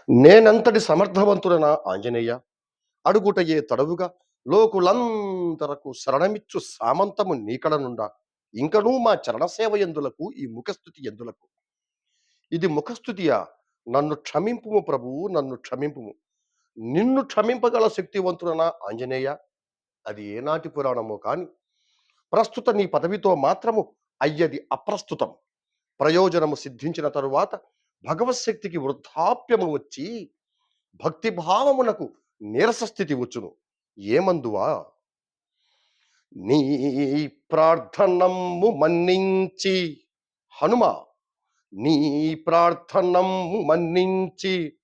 నేనంతటి సమర్థవంతుడనా ఆంజనేయ అడుగుటయే తడవుగా లోకులంతరకు శరణమిచ్చు సామంతము నీకడనుండా ఇంకనూ మా చరణసేవ ఎందులకు ఈ ముఖస్థుతి ఎందులకు ఇది ముఖస్థుతియా నన్ను క్షమింపుము ప్రభువు నన్ను క్షమింపుము నిన్ను క్షమింపగల శక్తివంతుడనా ఆంజనేయ అది ఏనాటి పురాణమో కాని ప్రస్తుత నీ పదవితో మాత్రము అయ్యది అప్రస్తుతం ప్రయోజనము సిద్ధించిన తరువాత భగవశక్తికి వృద్ధాప్యము వచ్చి భక్తిభావమునకు నీరస స్థితి వచ్చును ఏమందువా నీ ప్రార్థనము మన్నించి హనుమ నీ ప్రార్థనము మన్నించి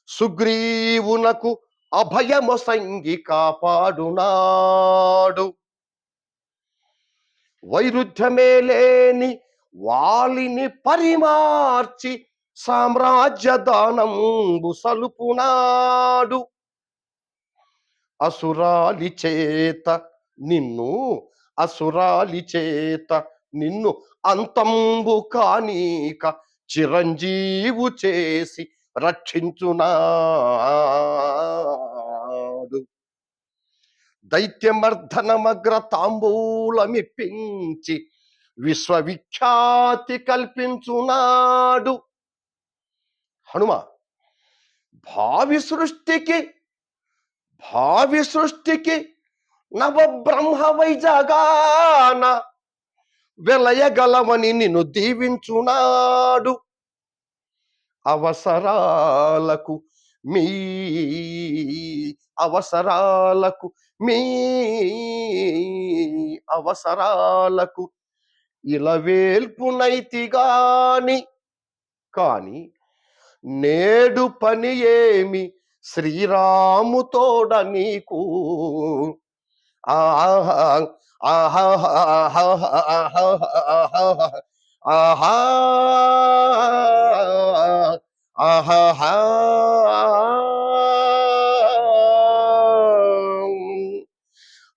సుగ్రీవునకు అభయమొసంగి కాపాడునాడు వైరుధ్యమే లేని వాలిని పరిమార్చి సామ్రాజ్య దానంబు సలుపునాడు అసురాలి చేత నిన్ను అసురాలి చేత నిన్ను అంతంబు కానీక చిరంజీవు చేసి రక్షించునాడు దైత్యమర్ధనమగ్ర తాంబూలమిప్పించి విశ్వవిఖ్యాతి కల్పించునాడు హనుమ భావి సృష్టికి భావి సృష్టికి నవబ్రహ్మ వైజగాన వెలయగలవని నిన్ను దీవించునాడు అవసరాలకు మీ అవసరాలకు మీ అవసరాలకు ఇలవేల్పునైతిగాని కాని నేడు పని ఏమి శ్రీరాముతోడ నీకు ఆహా ఆహా ఆహా ఆహా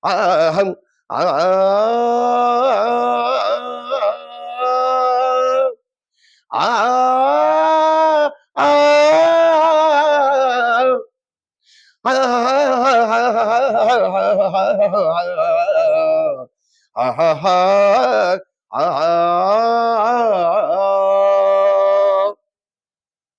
అహం